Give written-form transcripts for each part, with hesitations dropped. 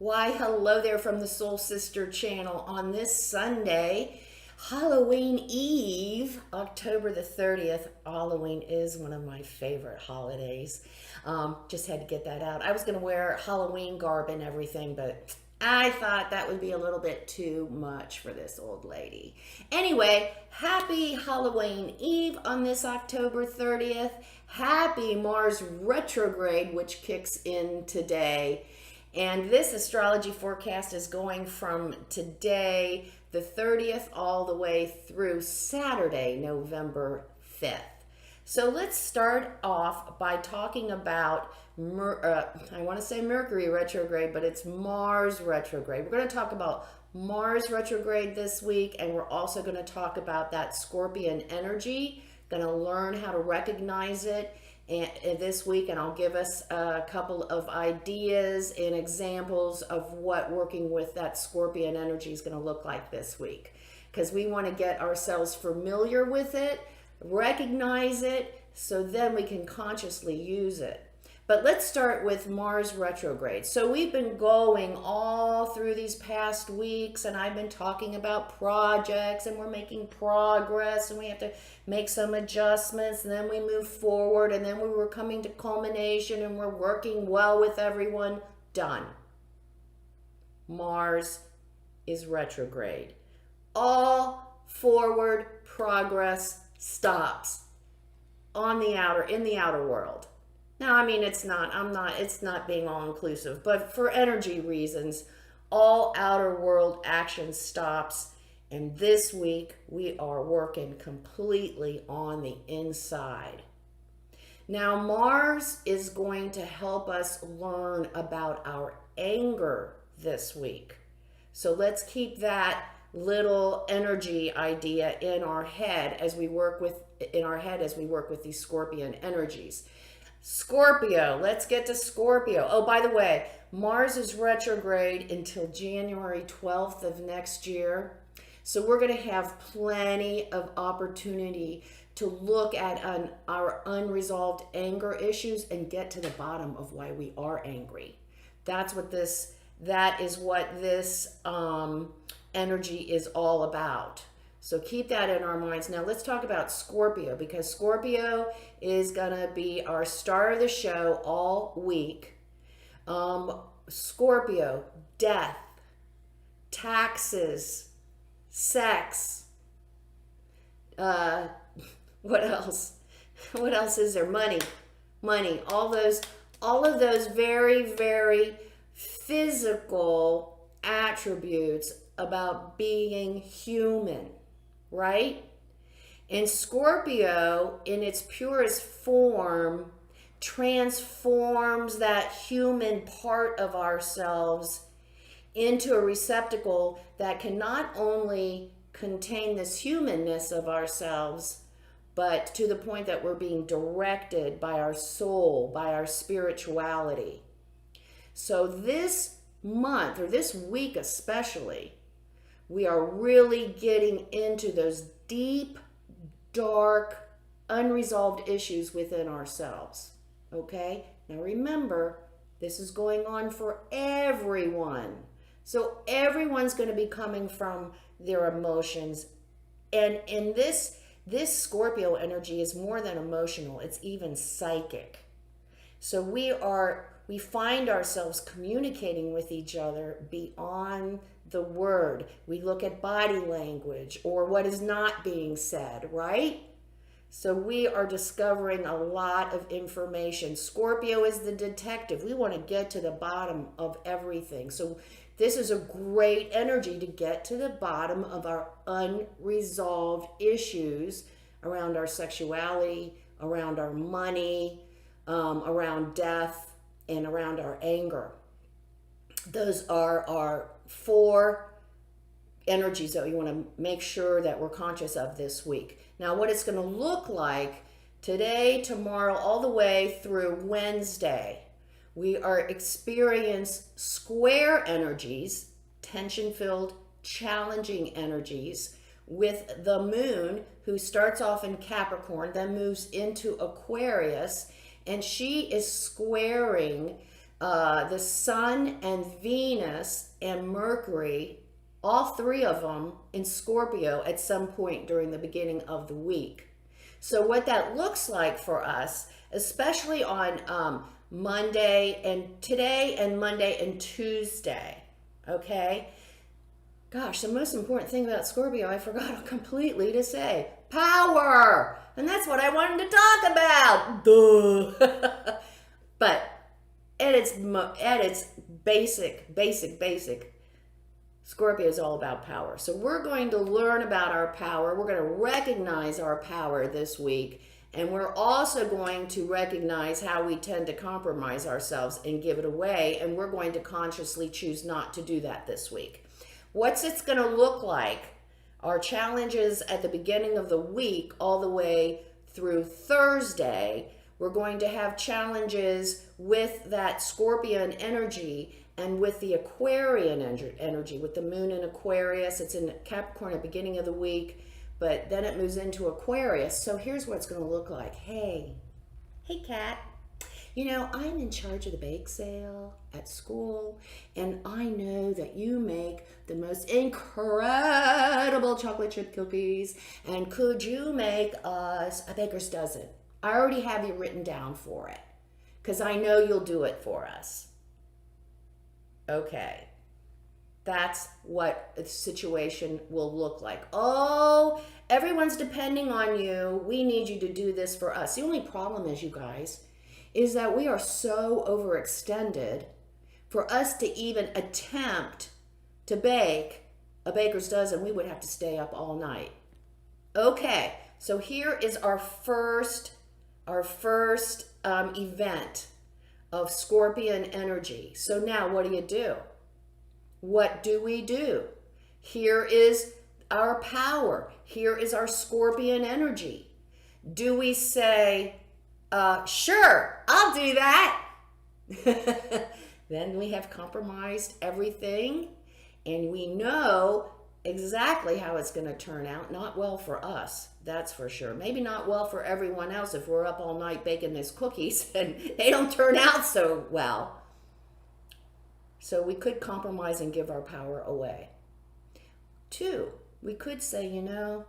Why, hello there from the Soul Sister channel on this Sunday, Halloween Eve, October the 30th. Halloween is one of my favorite holidays. Just had to get that out. I was going to wear Halloween garb and everything, but I thought that would be a little bit too much for this old lady. Anyway, happy Halloween Eve on this October 30th. Happy Mars retrograde, which kicks in today. And this astrology forecast is going from today, the 30th, all the way through Saturday, November 5th. So let's start off by talking about, I want to say Mercury retrograde, but it's Mars retrograde. We're going to talk about Mars retrograde this week, and we're also going to talk about that Scorpion energy. Going to learn how to recognize it this week, and I'll give us a couple of ideas and examples of what working with that Scorpion energy is going to look like this week, because we want to get ourselves familiar with it, recognize it, so then we can consciously use it. But let's start with Mars retrograde. So we've been going all through these past weeks, and I've been talking about projects, and we're making progress, and we have to make some adjustments, and then we move forward, and then we were coming to culmination, and we're working well with everyone. Done. Mars is retrograde. All forward progress stops in the outer world. Now, I mean, it's not being all inclusive, but for energy reasons, all outer world action stops. And this week we are working completely on the inside. Now, Mars is going to help us learn about our anger this week. So let's keep that little energy idea in our head as we work with these Scorpion energies. Scorpio, let's get to Scorpio. Oh, by the way, Mars is retrograde until January 12th of next year. So we're going to have plenty of opportunity to look at our unresolved anger issues and get to the bottom of why we are angry. That is what this energy is all about. So keep that in our minds. Now let's talk about Scorpio, because Scorpio is going to be our star of the show all week. Scorpio, death, taxes, sex. What else? What else is there? Money. All of those very, very physical attributes about being human. Right? And Scorpio, in its purest form, transforms that human part of ourselves into a receptacle that can not only contain this humanness of ourselves, but to the point that we're being directed by our soul, by our spirituality. So this month, or this week especially, we are really getting into those deep, dark, unresolved issues within ourselves. Okay? Now remember, this is going on for everyone. So everyone's going to be coming from their emotions. And in this Scorpio energy is more than emotional, it's even psychic. So we find ourselves communicating with each other beyond the word. We look at body language or what is not being said, right? So we are discovering a lot of information. Scorpio is the detective. We want to get to the bottom of everything. So this is a great energy to get to the bottom of our unresolved issues around our sexuality, around our money, around death, and around our anger. Those are our 4 energies that we want to make sure that we're conscious of this week. Now, what it's going to look like today, tomorrow, all the way through Wednesday, we are experiencing square energies, tension-filled, challenging energies, with the moon, who starts off in Capricorn, then moves into Aquarius, and she is squaring The Sun and Venus and Mercury, all three of them in Scorpio at some point during the beginning of the week. So what that looks like for us, especially on Monday and today and Monday and Tuesday, okay? Gosh, the most important thing about Scorpio, I forgot completely to say, power. And that's what I wanted to talk about. Duh. But at its basic, Scorpio is all about power. So we're going to learn about our power. We're going to recognize our power this week. And we're also going to recognize how we tend to compromise ourselves and give it away. And we're going to consciously choose not to do that this week. What's it's going to look like? Our challenges at the beginning of the week all the way through Thursday. We're going to have challenges with that Scorpion energy and with the Aquarian energy, with the moon in Aquarius. It's in Capricorn at the beginning of the week, but then it moves into Aquarius. So here's what it's going to look like. Hey, Kat. You know, I'm in charge of the bake sale at school, and I know that you make the most incredible chocolate chip cookies, and could you make us a baker's dozen? I already have you written down for it, because I know you'll do it for us. Okay, that's what the situation will look like. Oh, everyone's depending on you. We need you to do this for us. The only problem is, you guys, is that we are so overextended for us to even attempt to bake a baker's dozen. We would have to stay up all night. Okay, so here is our first event of Scorpion energy. So now what do? What do we do? Here is our power. Here is our Scorpion energy. Do we say, sure, I'll do that? Then we have compromised everything, and we know exactly how it's going to turn out. Not well for us, that's for sure. Maybe not well for everyone else if we're up all night baking these cookies and they don't turn out so well. So we could compromise and give our power away. 2, we could say, you know,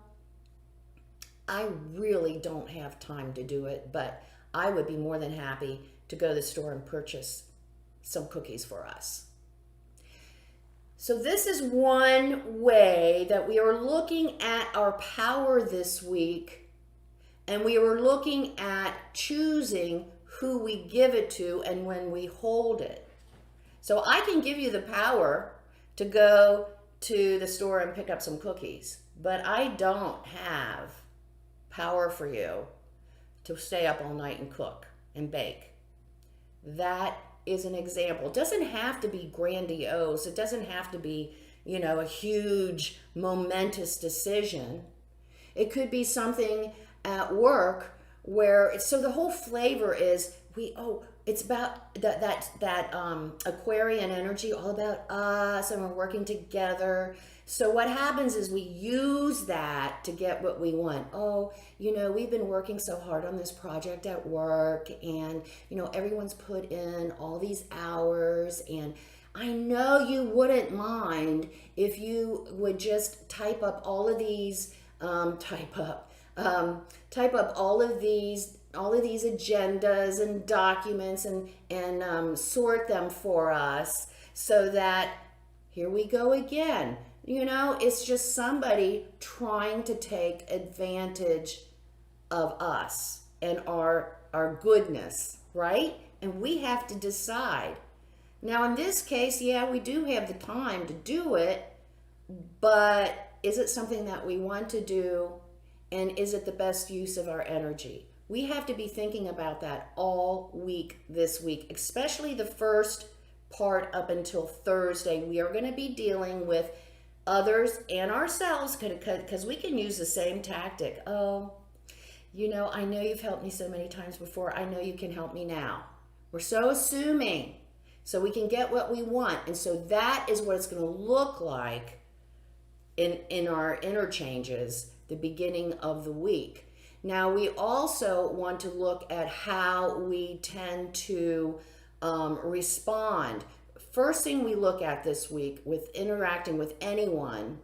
I really don't have time to do it, but I would be more than happy to go to the store and purchase some cookies for us. So this is one way that we are looking at our power this week, and we are looking at choosing who we give it to and when we hold it. So I can give you the power to go to the store and pick up some cookies, but I don't have power for you to stay up all night and cook and bake. That is an example. It doesn't have to be grandiose. It doesn't have to be, you know, a huge, momentous decision. It could be something at work where, so the whole flavor is, it's about that Aquarian energy, all about us, and we're working together. So what happens is we use that to get what we want. Oh, you know, we've been working so hard on this project at work, and, you know, everyone's put in all these hours, and I know you wouldn't mind if you would just type up all of these, type up all of these agendas and documents and sort them for us, so that, here we go again. You know, it's just somebody trying to take advantage of us and our goodness, right? And we have to decide. Now, in this case, yeah, we do have the time to do it, but is it something that we want to do? And is it the best use of our energy? We have to be thinking about that all week this week, especially the first part up until Thursday. We are going to be dealing with others and ourselves, because we can use the same tactic. Oh, you know, I know you've helped me so many times before. I know you can help me now. We're so assuming, so we can get what we want. And so that is what it's going to look like in our interchanges the beginning of the week. Now, we also want to look at how we tend to respond. First thing we look at this week with interacting with anyone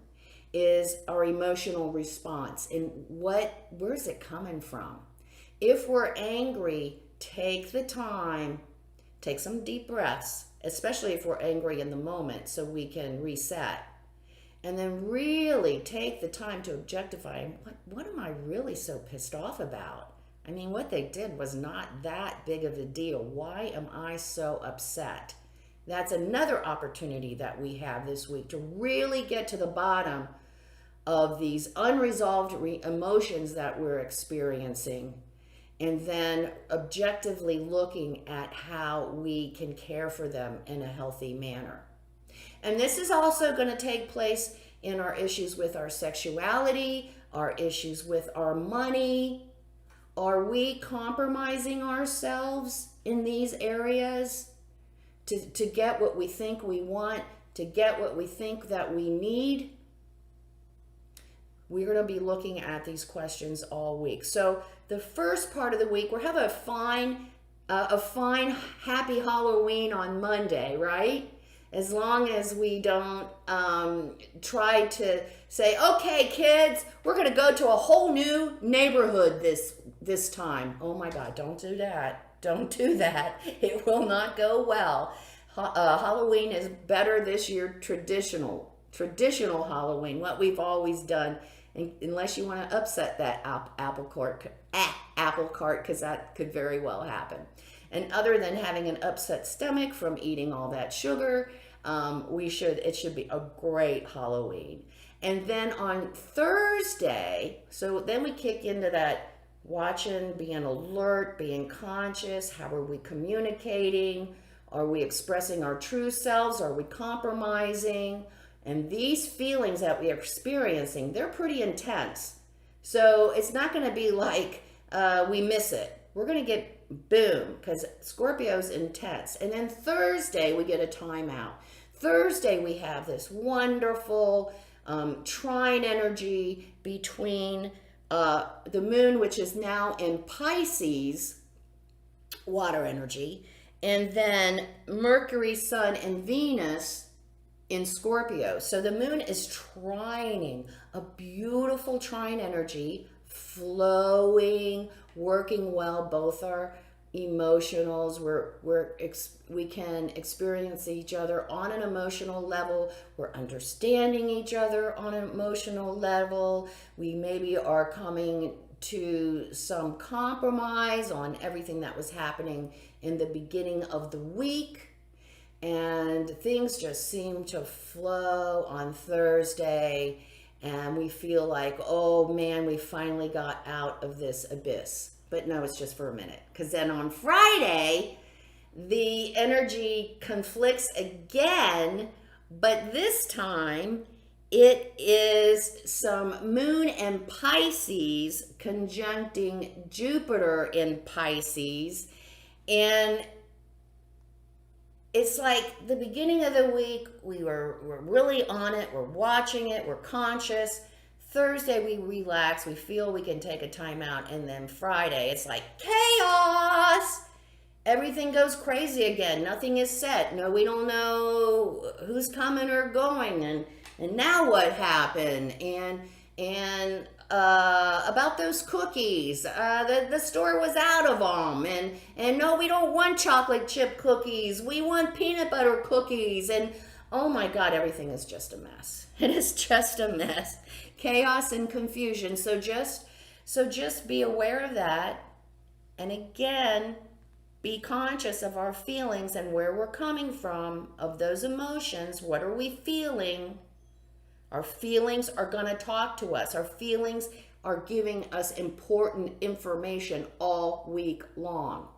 is our emotional response and where's it coming from? If we're angry, take the time, take some deep breaths, especially if we're angry in the moment so we can reset. And then really take the time to objectify what am I really so pissed off about? I mean, what they did was not that big of a deal. Why am I so upset? That's another opportunity that we have this week to really get to the bottom of these unresolved emotions that we're experiencing, and then objectively looking at how we can care for them in a healthy manner. And this is also going to take place in our issues with our sexuality, our issues with our money. Are we compromising ourselves in these areas to get what we think we want, to get what we think that we need? We're going to be looking at these questions all week. So the first part of the week, we're having a fine, happy Halloween on Monday, right? As long as we don't try to say, okay, kids, we're going to go to a whole new neighborhood this time. Oh my God, don't do that. Don't do that. It will not go well. Halloween is better this year, traditional Halloween, what we've always done, unless you want to upset that apple cart, because that could very well happen. And other than having an upset stomach from eating all that sugar, it should be a great Halloween. And then on Thursday, so then we kick into that watching, being alert, being conscious. How are we communicating? Are we expressing our true selves? Are we compromising? And these feelings that we are experiencing, they're pretty intense. So it's not going to be like we miss it. We're going to get boom, because Scorpio's intense. And then Thursday, we get a timeout. Thursday, we have this wonderful trine energy between the moon, which is now in Pisces, water energy, and then Mercury, Sun, and Venus in Scorpio. So the moon is trining, a beautiful trine energy, flowing, working well. Both our emotionals, we can experience each other on an emotional level. We're understanding each other on an emotional level. We maybe are coming to some compromise on everything that was happening in the beginning of the week. And things just seem to flow on Thursday, and we feel like, oh man, we finally got out of this abyss. But no, it's just for a minute, because then on Friday, the energy conflicts again, but this time it is some moon and Pisces conjuncting Jupiter in Pisces, and it's like the beginning of the week, we're really on it, we're watching it, we're conscious. Thursday, we relax, we feel we can take a time out, and then Friday, it's like chaos. Everything goes crazy again. Nothing is set. No, we don't know who's coming or going, and now what happened, and about those cookies. The store was out of them, and no, we don't want chocolate chip cookies. We want peanut butter cookies, and oh my God, everything is just a mess. It is just a mess, chaos and confusion. So just be aware of that, and again, be conscious of our feelings and where we're coming from, of those emotions. What are we feeling? Our feelings are going to talk to us. Our feelings are giving us important information all week long.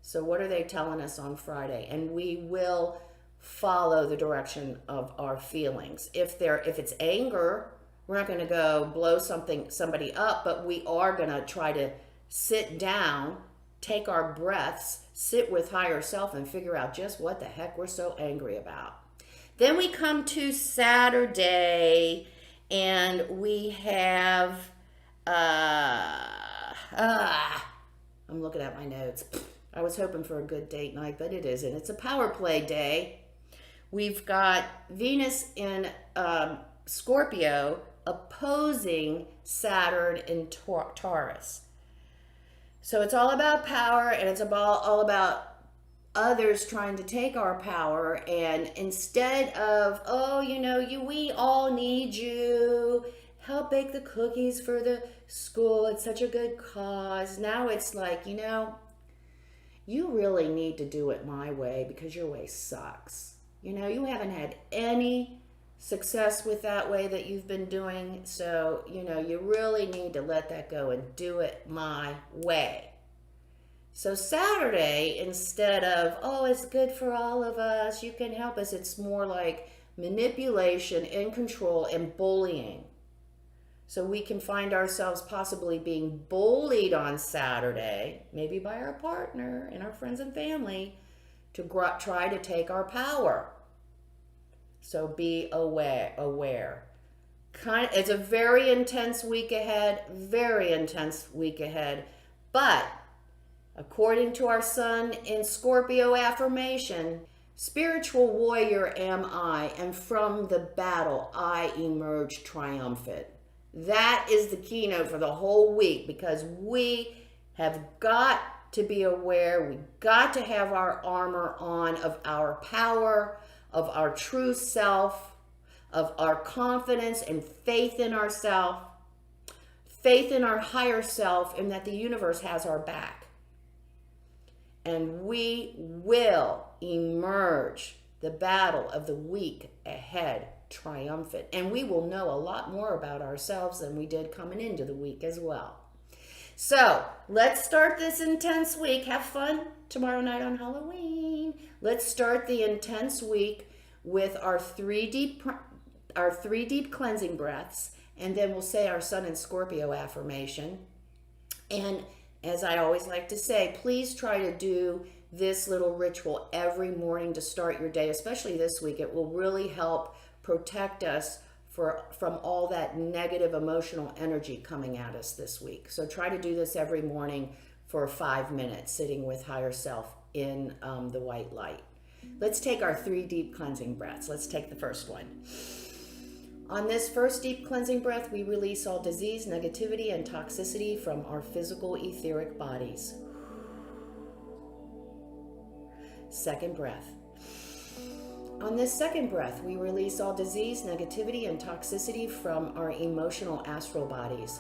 So what are they telling us on Friday? And we will follow the direction of our feelings. If it's anger, we're not going to go blow somebody up, but we are going to try to sit down, take our breaths, sit with higher self, and figure out just what the heck we're so angry about. Then we come to Saturday, and we have, I'm looking at my notes. I was hoping for a good date night, but it isn't. It's a power play day. We've got Venus in Scorpio opposing Saturn in Taurus. So it's all about power, and it's all about others trying to take our power. And instead of, oh, we all need you, help bake the cookies for the school, it's such a good cause. Now it's like, you really need to do it my way because your way sucks. You haven't had any success with that way that you've been doing. So, you really need to let that go and do it my way. So Saturday, instead of, oh, it's good for all of us, you can help us, it's more like manipulation and control and bullying. So we can find ourselves possibly being bullied on Saturday, maybe by our partner and our friends and family, to try to take our power. So be aware. It's a very intense week ahead, But according to our sun in Scorpio affirmation, spiritual warrior am I, and from the battle I emerge triumphant. That is the keynote for the whole week, because we have got to be aware. We've got to have our armor on of our power, of our true self, of our confidence and faith in ourselves, faith in our higher self, and that the universe has our back. And we will emerge the battle of the week ahead triumphant. And we will know a lot more about ourselves than we did coming into the week as well. So let's start this intense week. Have fun tomorrow night on Halloween. Let's start the intense week with our three deep cleansing breaths, and then we'll say our Sun in Scorpio affirmation. And as I always like to say, please try to do this little ritual every morning to start your day, especially this week. It will really help protect us from all that negative emotional energy coming at us this week. So try to do this every morning for 5 minutes, sitting with higher self in the white light. Let's take our 3 deep cleansing breaths. Let's take the first one. On this first deep cleansing breath, we release all disease, negativity, and toxicity from our physical etheric bodies. Second breath. On this second breath, we release all disease, negativity, and toxicity from our emotional astral bodies.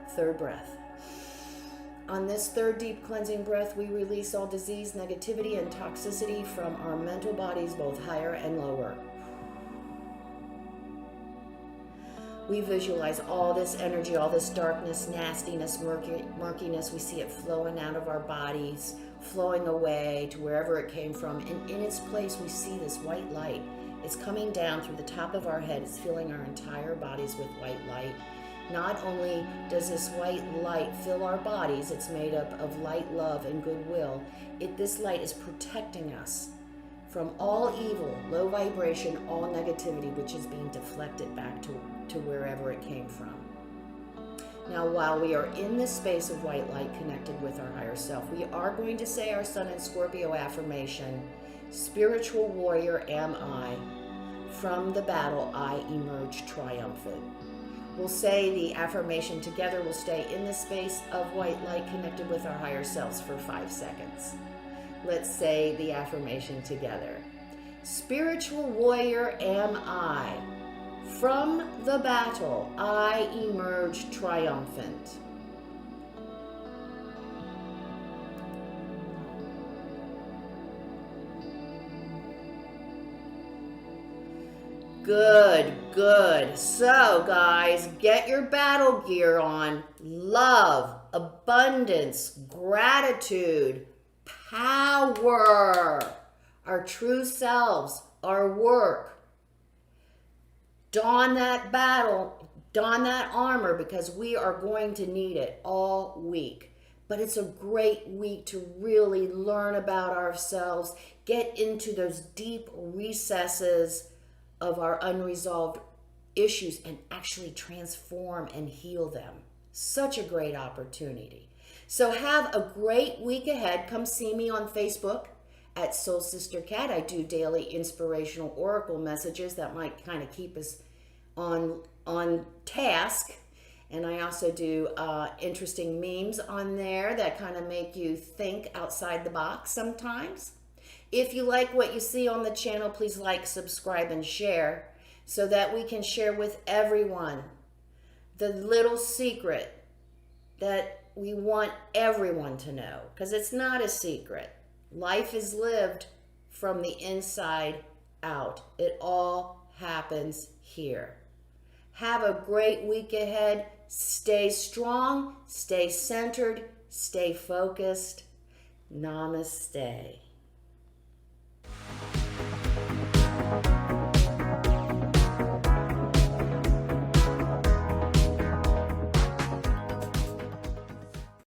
Third breath. On this third deep cleansing breath, we release all disease, negativity, and toxicity from our mental bodies, both higher and lower. We visualize all this energy, all this darkness, nastiness, murkiness. We see it flowing out of our bodies, flowing away to wherever it came from. And in its place, we see this white light. It's coming down through the top of our head. It's filling our entire bodies with white light. Not only does this white light fill our bodies, it's made up of light, love, and goodwill. This light is protecting us from all evil, low vibration, all negativity, which is being deflected back to wherever it came from. Now, while we are in this space of white light connected with our higher self, we are going to say our Sun in Scorpio affirmation, spiritual warrior am I, from the battle I emerge triumphant. We'll say the affirmation together. We'll stay in the space of white light connected with our higher selves for 5 seconds. Let's say the affirmation together. Spiritual warrior am I. From the battle, I emerge triumphant. Good. So, guys, get your battle gear on. Love, abundance, gratitude, power, our true selves, our work. Don that battle, don that armor, because we are going to need it all week. But it's a great week to really learn about ourselves, get into those deep recesses of our unresolved issues and actually transform and heal them. Such a great opportunity. So have a great week ahead. Come see me on Facebook at Soul Sister Cat. I do daily inspirational oracle messages that might kind of keep us on task. And I also do interesting memes on there that kind of make you think outside the box sometimes. If you like what you see on the channel, please like, subscribe, and share so that we can share with everyone the little secret that we want everyone to know, because it's not a secret. Life is lived from the inside out. It all happens here. Have a great week ahead. Stay strong, stay centered, stay focused. Namaste.